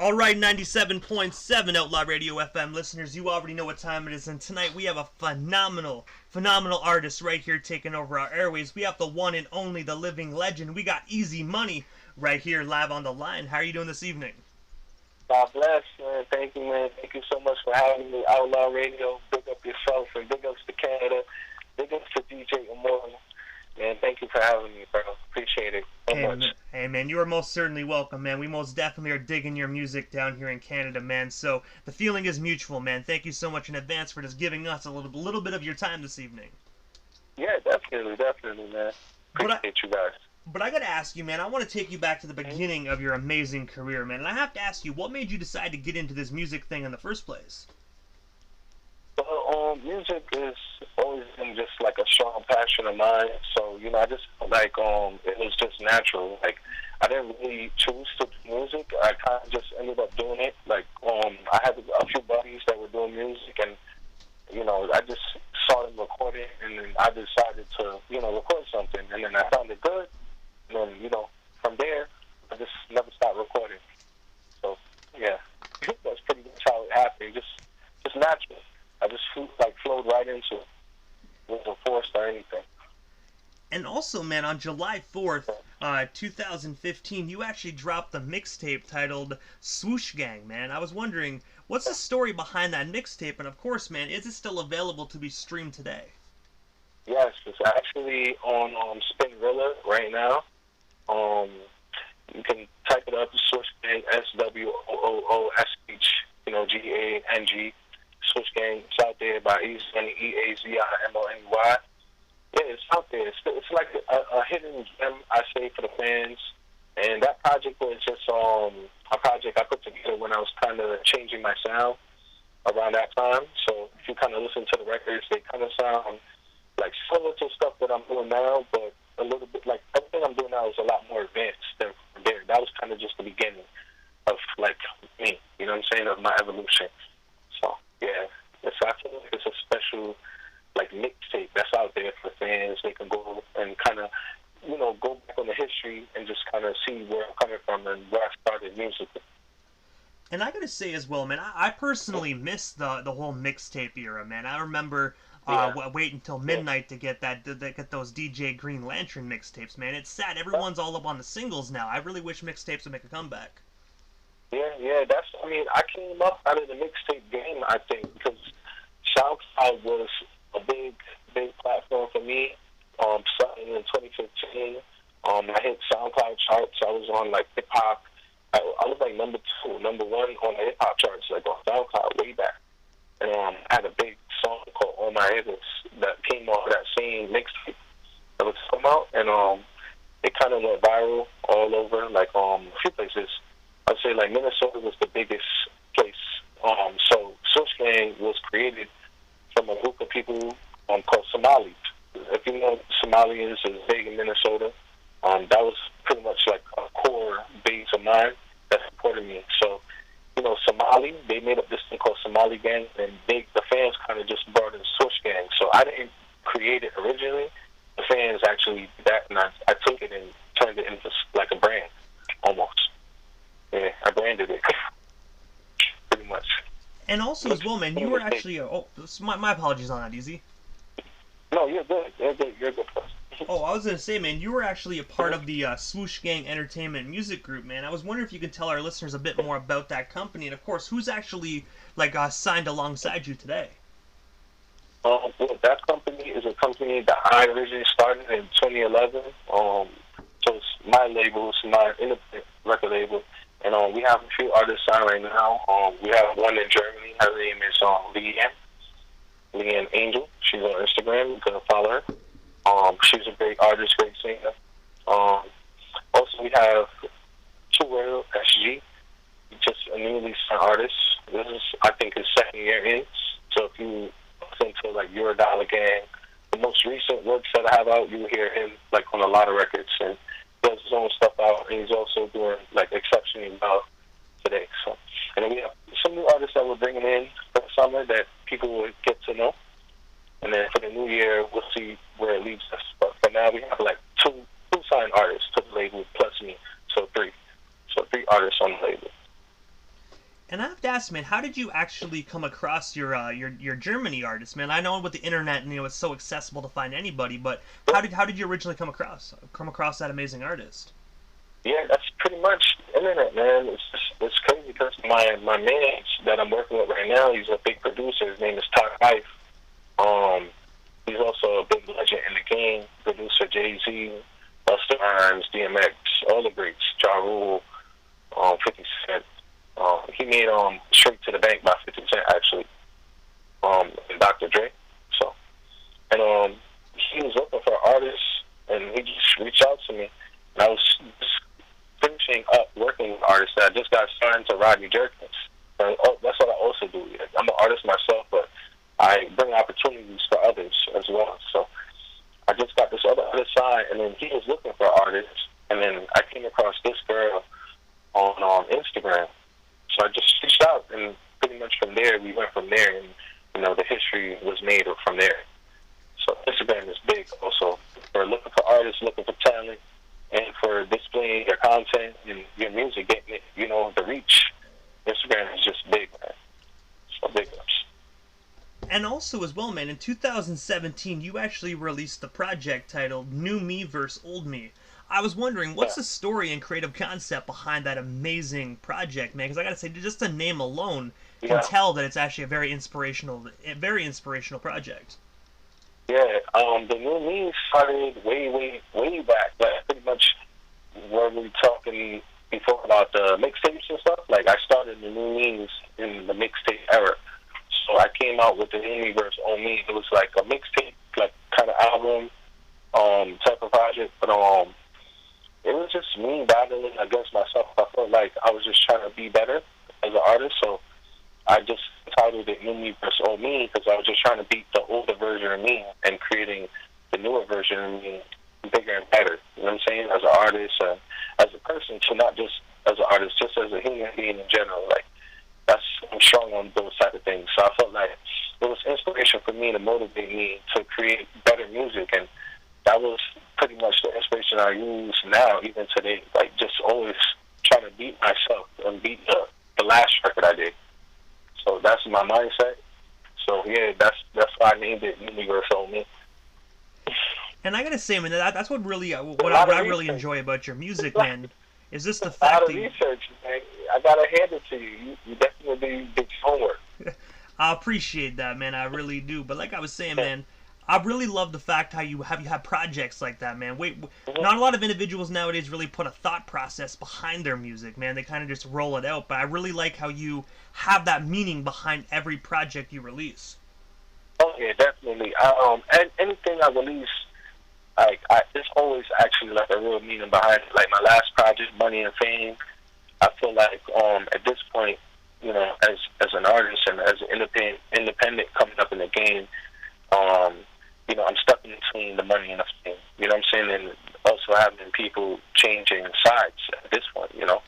All right, 97.7 Outlaw Radio FM listeners, you already know what time it is, and tonight we have a phenomenal artist right here taking over our airways. We have the one and only, the living legend. We got Eazi Money right here live on the line. How are you doing this evening? God bless, man. Thank you, man. Thank you so much for having me. Outlaw Radio, big up yourself, and big ups to Canada. Big ups to DJ Immortal. Man, thank you for having me, bro. Appreciate it so much. Hey, man, you are most certainly welcome, man. We most definitely are digging your music down here in Canada, man. So the feeling is mutual, man. Thank you so much in advance for just giving us a little bit of your time this evening. Yeah, definitely, man. Appreciate you guys. But I gotta ask you, man, I want to take you back to the beginning of your amazing career, man. And I have to ask you, what made you decide to get into this music thing in the first place? Well, music has always been just like a strong passion of mine. So, you know, I just felt like it was just natural. Like, I didn't really choose to do music. I kind of just ended up doing it. Like, I had a few buddies that were doing music, and, you know, I just saw them recording, and then I decided to, you know, record something. And then I found it good. And then, you know, from there, I just never stopped recording. So, yeah, that's pretty much how it happened. Just natural. I just flowed right into it. It wasn't forced or anything. And also, man, on July 4th, 2015, you actually dropped the mixtape titled Swoosh Gang, man. I was wondering, what's the story behind that mixtape? And of course, man, is it still available to be streamed today? Yes, it's actually on Spinrilla right now. You can type it up, Swoosh Gang, SWOOSH, you know, GANG. Swoosh Gang. It's out there by Eazi, EAZIMONY. Yeah, it's out there. It's like a hidden gem, I say, for the fans. And that project was just a project I put together when I was kind of changing my sound around that time. So if you kind of listen to the records, they kind of sound like similar to stuff that I'm doing now, but a little bit like everything I'm doing now is a lot more advanced than there. That was kind of just the beginning of like me, you know what I'm saying, of my evolution. So yeah, I feel like it's a special like mixtape that's out there for fans. They can go and kind of, you know, go back on the history and just kind of see where I'm coming from and where I started musically. And I gotta say as well, man, I personally miss the whole mixtape era, man. I remember waiting until midnight to get those DJ Green Lantern mixtapes, man. It's sad. Everyone's all up on the singles now. I really wish mixtapes would make a comeback. Yeah, I came up out of the mixtape game, I think, because SoundCloud was a big platform for me. Starting in 2015, I hit SoundCloud charts. I was on, like, hip-hop. I was, like, number 1 on the hip-hop charts, like, on SoundCloud way back. And I had a big song called All My Hitters that came off of that same mixtape that was come out, and it kind of went viral all over, like, a few places. I'd say like Minnesota was the biggest place. So Swoosh Gang was created from a group of people called Somalis. If you know, Somalians is big in Minnesota. That was pretty much like a core base of mine that supported me. So, you know, Somali, they made up this thing called Somali Gang, and the fans kind of just brought in Swoosh Gang. So I didn't create it originally. The fans actually did that, and I took it and turned it into like a brand, almost. Yeah, I branded it, pretty much. And also as well, man, you were actually... my apologies on that, Eazi. No, you're good. You're a good person. Oh, I was going to say, man, you were actually a part of the Swoosh Gang Entertainment Music Group, man. I was wondering if you could tell our listeners a bit more about that company, and of course, who's actually like signed alongside you today? Well, that company is a company that I originally started in 2011. So it's my label, it's my independent record label. And we have a few artists signed right now. We have one in Germany. Her name is Leanne Angel. She's on Instagram. You can follow her. She's a great artist, great singer. Also, we have Tuel SG, just a newly signed artist. This is, I think, his second year in. So if you listen to like Eurodollar Gang, the most recent works that I have out, you will hear him like on a lot of records, and does his own stuff out, and he's also doing like exceptionally well today. So, and then we have some new artists that we're bringing in for the summer that people will get to know, and then for the new year we'll see where it leads us. But for now we have like two signed artists to the label plus me, so three artists on the label. And I have to ask, man, how did you actually come across your Germany artist, man? I know with the internet, you know, it's so accessible to find anybody, but how did you originally come across that amazing artist? Yeah, that's pretty much the internet, man. It's crazy because my man that I'm working with right now, he's a big producer. His name is Todd Life. He's also a big legend in the game. Producer Jay-Z, Busta Rhymes, DMX, all the greats. Ja Rule, 50 Cent. He made Straight to the Bank by 50 Cent actually. And Dr. Dre. So, and he was looking for artists, and he just reached out to me. And I was just finishing up working with artists. I just got signed to Rodney Jerkins. And that's what I also do. I'm an artist myself, but I bring opportunities for others as well. So I just got this other side, and then he was looking for artists, and then I came across this girl on Instagram. So I just reached out, and pretty much from there, we went from there, and, you know, the history was made from there. So Instagram is big also for looking for artists, looking for talent, and for displaying your content and your music, getting it, you know, the reach. Instagram is just big, man. So big ups. And also as well, man, in 2017, you actually released the project titled New Me vs. Old Me. I was wondering, what's the story and creative concept behind that amazing project, man? Because I gotta say, just the name alone can tell that it's actually a very inspirational project. Yeah, the New Me started way back. Like, pretty much where we were talking before about the mixtapes and stuff. Like, I started the New Me's in the mixtape era. So I came out with the New Me vs. Old Me. It was like a mixtape, like kind of album type of project, but it was just me battling against myself. I felt like I was just trying to be better as an artist, so I just titled it New Me vs. Old Me because I was just trying to beat the older version of me and creating the newer version of me bigger and better. You know what I'm saying? As an artist, as a person, so not just as an artist, just as a human being in general. Like, I'm strong on those type of things. So I felt like it was inspiration for me to motivate me to create better music, and that was pretty much the inspiration I use now, even today. Like, just always trying to beat myself and beat the last record I did. So that's my mindset. So yeah, that's why I named it New Me vs. Old Me. And I gotta say, man, that's what I really enjoy about your music, man. Is this the fact that research, man. I gotta hand it to you. You definitely did your homework. I appreciate that, man. I really do. But like I was saying, man, I really love the fact how you have projects like that, man. Not a lot of individuals nowadays really put a thought process behind their music, man. They kind of just roll it out. But I really like how you have that meaning behind every project you release. Oh yeah, definitely. And anything I release, there's always actually like a real meaning behind it. Like my last project, Money and Fame, I feel like at this point, you know, as an artist and as an independent coming up in the game, you know, I'm stuck in between the money and the fame. You know what I'm saying? And also having people changing sides at this point, you know.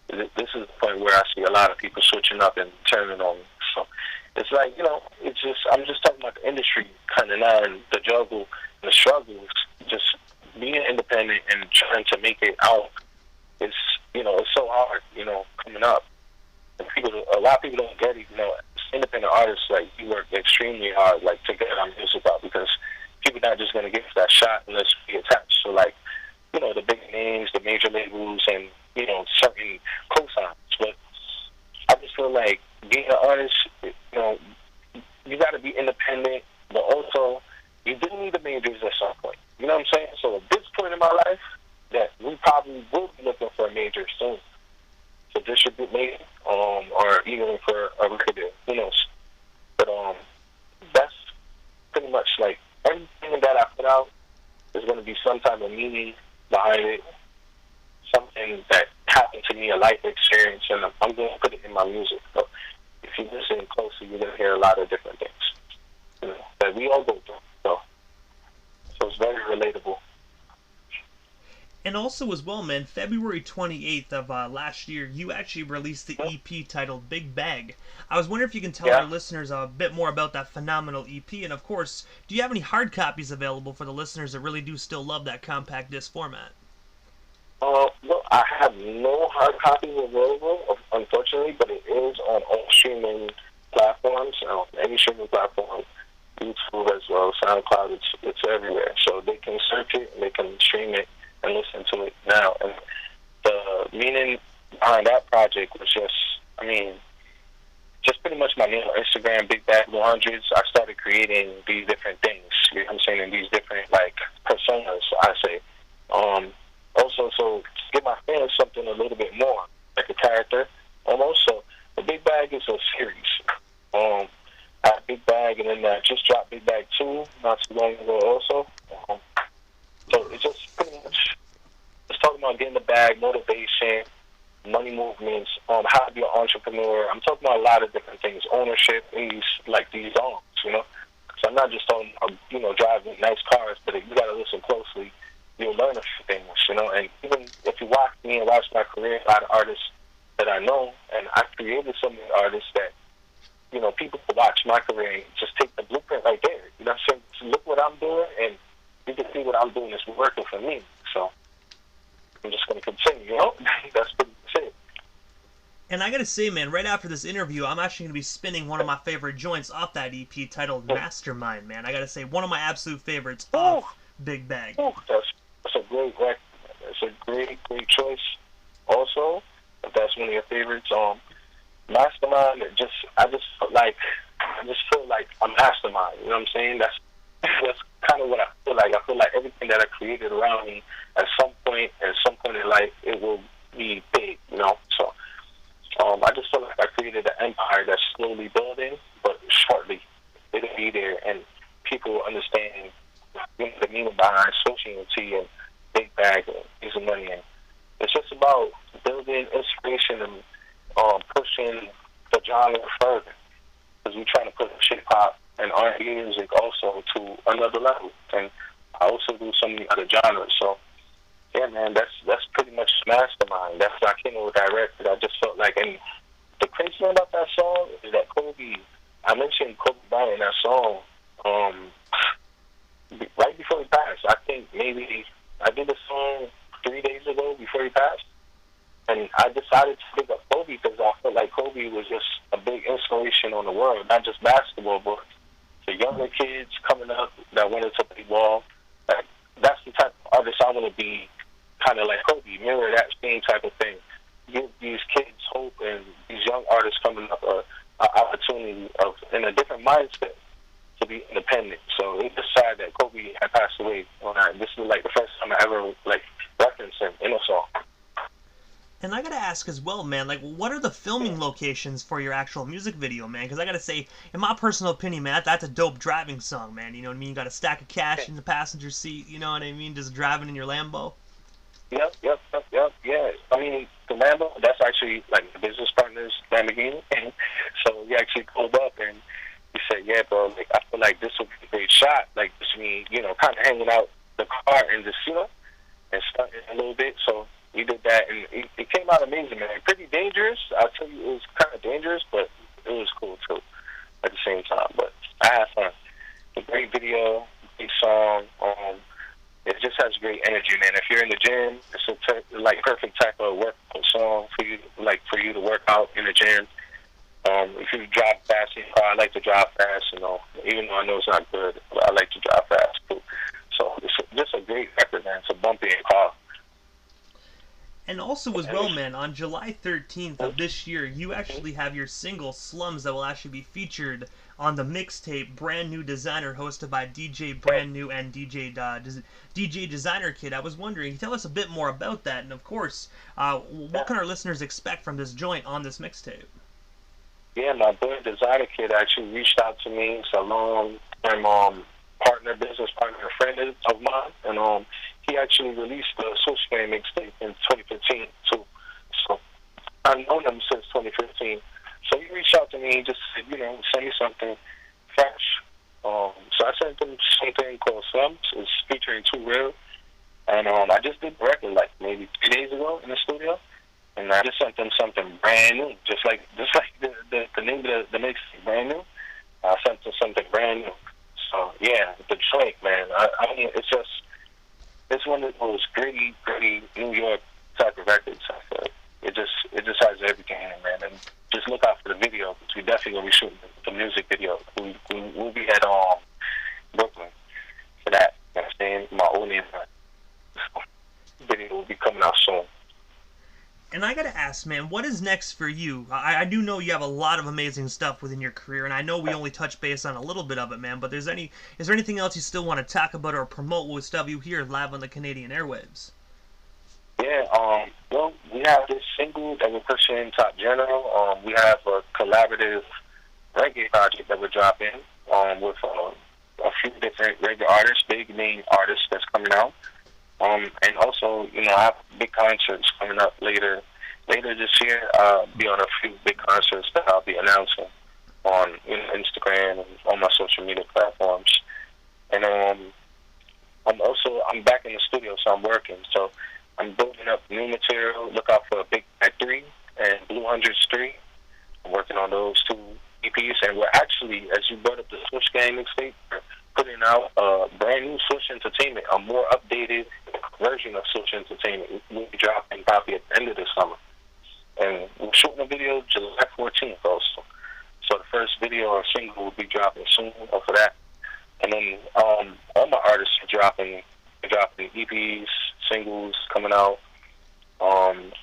This is the point where I see a lot of people switching up and turning on me. So it's like, you know, I'm just talking about the industry kind of now and the juggle and the struggles. Just being independent and trying to make it out is, you know, it's so hard, you know, coming up. And a lot of people don't get it, you know. As independent artists, like, you work extremely hard, like, to get our music out because people not just going to give us that shot unless we attach to, like, you know, the big names, the major labels, and, you know, certain cosigns. But I just feel like being an artist, you know, you got to be independent, but also you do need the majors at some point. You know what I'm saying? So at this point in my life, that we probably will be looking for a major soon to distribute me, or even for a record deal. Who knows? But that's pretty much like everything that I put out is going to be some type of meaning behind it, something that happened to me, a life experience, and I'm going to put it in my music. So if you listen closely, you're going to hear a lot of different things, you know, that we all go through. So it's very relatable. And also as well, man, February 28th of last year, you actually released the EP titled Big Bag. I was wondering if you can tell our listeners a bit more about that phenomenal EP, and of course, do you have any hard copies available for the listeners that really do still love that compact disc format? No, I have no hard copies available, unfortunately, but it is on all streaming platforms, any streaming platform, YouTube as well, SoundCloud. It's everywhere, so they can search it and they can stream it and listen to it now. And the meaning behind that project was just pretty much my name on Instagram, Big Bag 100s. I started creating these different things, you know what I'm saying, and these different, like, personas, I say. Also, so to give my fans something a little bit more, like a character, almost. So the Big Bag is a series. I had Big Bag, and then I just dropped Big Bag 2 not too long ago also. So it's just pretty much just talking about getting the bag, motivation, money movements, how to be an entrepreneur. I'm talking about a lot of different things, ownership in these songs, you know. So I'm not just talking about, driving nice cars, but if you got to listen closely, you'll learn a few things, you know. And even if you watch me and watch my career, a lot of artists that I know, and I created so many artists that, people can watch my career and just take the blueprint right there. You know what I'm saying? So look what I'm doing, and you can see what I'm doing is working for me. So I'm just going to continue, That's pretty much it. And I gotta say, man, right after this interview, I'm actually gonna be spinning one of my favorite joints off that EP titled Mastermind, man. I gotta say, one of my absolute favorites off Big Bag. That's a great record. That's a great choice. Also, if that's one of your favorites, Mastermind. I just feel like a mastermind. You know what I'm saying? That's kind of what I feel like. I feel like everything that I created around me, at some point in life, it will be big. So. I just feel like I created an empire that's slowly building, but shortly it'll be there, and people will understand the meaning behind society and Big Bag and using money. And it's just about building inspiration and pushing the genre further, because we're trying to push hip hop and R&B music also to another level. And I also do so many other genres. So yeah, man, that's pretty much Mastermind. That's what I came with directed. I just felt like, and the crazy thing about that song is that I mentioned Kobe Bryant in that song right before he passed. I think maybe I did the song 3 days ago before he passed, and I decided to pick up Kobe because I felt like Kobe was just a big inspiration on the world, not just basketball, but the younger kids coming up that wanted to play ball. Like, that's the type of artist I want to be. Kind of like Kobe, mirror that same type of thing. Give these kids hope, and these young artists coming up an opportunity in a different mindset to be independent. So it's just sad that Kobe had passed away on that. This is like the first time I ever referenced him in a song. And I gotta ask as well, man, what are the filming locations for your actual music video, man? Because I gotta say, in my personal opinion, man, that's a dope driving song, man. You know what I mean? You got a stack of cash in the passenger seat, you know what I mean? Just driving in your Lambo. Yep, yeah. I mean, the Lambo, that's actually, the business partner's Lamborghini. So he actually pulled up, and he said, yeah, bro, I feel like this would be a great shot. Just me, kind of hanging out the car and just, and stunting a little bit. So we did that, and it came out amazing, man. Pretty dangerous. I'll tell you, it was kind of dangerous, but it was cool, too, at the same time. But I had fun. A great video, great song. It just has great energy, man. If you're in the gym, it's a perfect type of workout song for you to work out in the gym. If you drive fast in your car, I like to drive fast, even though I know it's not good, but I like to drive fast too. So it's just a great record, man. It's a bumpy car. And also as well, man, on July 13th of this year, you actually have your single Slums that will actually be featured on the Mixtape Brand New Designer, hosted by DJ Brand New and DJ Designer Kid. I was wondering, tell us a bit more about that, and of course, what can our listeners expect from this joint on this mixtape? Yeah, my boy Designer Kid actually reached out to me. It's a long-term business partner, friend of mine, and he actually released the Swoosh mixtape in 2015 too. So I've known him since 2015. So he reached out to me, just said, send me something fresh. So I sent him something called Slums. It's featuring Too Real, and I just did the record maybe 3 days ago in the studio, and I just sent him something brand new, just like the name of the mixtape, Brand New. I sent him something brand new. So yeah, the joint, man. I mean, it's one of those gritty New York type of records. I feel like it just has everything in it, man. And just look out for the video. we definitely gonna be shooting the music video. We'll be at Brooklyn for that. You know what I'm saying? My old name video will be coming out soon. And I gotta ask, man, what is next for you? I do know you have a lot of amazing stuff within your career, and I know we only touched base on a little bit of it, man. But is there anything else you still want to talk about or promote with stuff you hear live on the Canadian airwaves? Yeah, well, we have this single that we're pushing, Top General. We have a collaborative reggae project that we're dropping with a few different reggae artists, big name artists that's coming out. And also, you know, I have big concerts coming up later this year. Be on a few big concerts that I'll be announcing on Instagram and on my social media platforms. And I'm back in the studio, so I'm working. So I'm building up new material. Look out for Big Bad 3 and Blue Hundreds 3. I'm working on those 2 EPs, and we're actually, as you brought up the Swoosh Gang mixtape, we're putting out a brand new Swoosh Entertainment, a more updated version of Swoosh Entertainment. We'll be dropping probably at the end of the summer. And we're shooting a video July 14th also. So the first video or single will be dropping soon for that. And then all my artists are dropping EPs, singles coming out.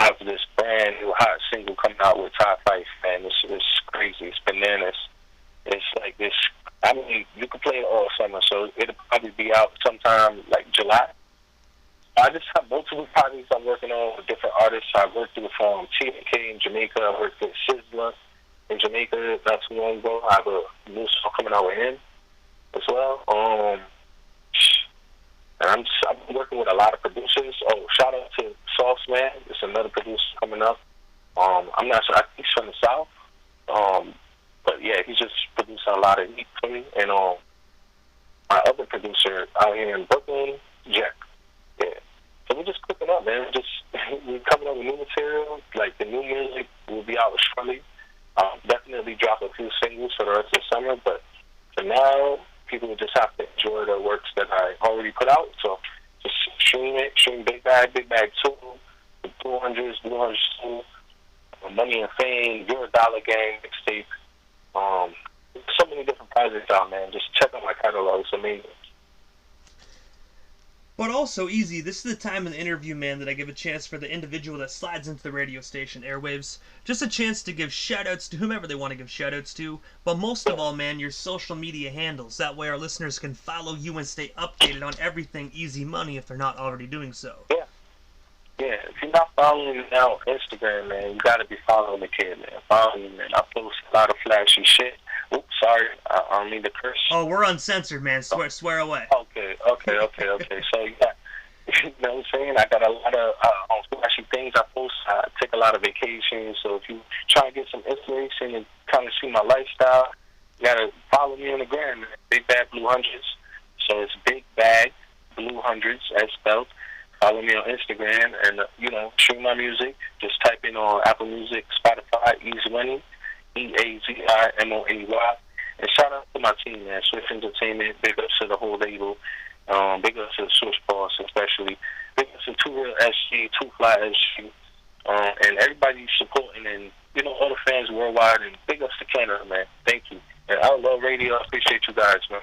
After this brand new hot single coming out with Top Fife, man, it's crazy. It's bananas. It's like this. I mean, you can play it all summer, so it'll probably be out sometime like July. I just have multiple projects I'm working on with different artists. I worked with TNK in Jamaica. I worked with Sizzla in Jamaica not too long ago. I have a new song coming out with him as well. And I'm working with a lot of producers. Oh, shout out to Sauce Man. It's another producer coming up. I'm not sure. I think he's from the South. But yeah, he's just producing a lot of heat for me. And my other producer out here in Brooklyn, Jack. Yeah. So we're just cooking up, man. We're coming up with new material. Like the new music will be out shortly. Definitely drop a few singles for the rest of the summer. But for now, people will just have to enjoy the works that I already put out. So just stream it. Stream Big Bag 2, the 200s, 200 Money and Fame, Your Dollar Gang mixtape. So many different projects out, man. Just check out my catalog. It's amazing. But also, Eazi, this is the time in the interview, man, that I give a chance for the individual that slides into the radio station airwaves. Just a chance to give shout-outs to whomever they want to give shout-outs to. But most of all, man, your social media handles. That way our listeners can follow you and stay updated on everything Eazi Money if they're not already doing so. Yeah. Yeah, if you're not following me now on Instagram, man, you gotta be following the kid, man. Follow me, man. I post a lot of flashy shit. Oops, sorry, I don't mean to curse. Oh, we're uncensored, man. Swear away. Okay. So you got, you know what I'm saying? I got a lot of flashy things I post. I take a lot of vacations. So if you try to get some inspiration and kind of see my lifestyle, you gotta follow me on the gram, man. Big Bag Blue Hundreds. So it's Big Bag Blue Hundreds as spelled. Follow me on Instagram and, stream my music. Just type in on Apple Music, Spotify, Eazi Money, EAZIMONEY. And shout out to my team, man. Swoosh Entertainment. Big ups to the whole label. Big ups to the Swoosh Boss, especially. Big ups to Too Real SG, Too Fly SG. And everybody supporting and, all the fans worldwide. And big ups to Canada, man. Thank you. And Outlaw Radio, I appreciate you guys, man.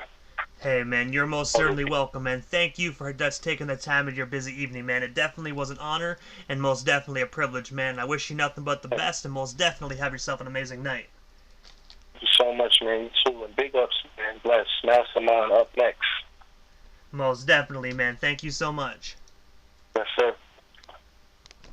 Hey, man, you're most certainly welcome, man. Thank you for just taking the time of your busy evening, man. It definitely was an honor and most definitely a privilege, man. I wish you nothing but the best and most definitely have yourself an amazing night. Thank you so much, man. You too. And big ups, man. Bless. Mastermind up next. Most definitely, man. Thank you so much. Yes, sir.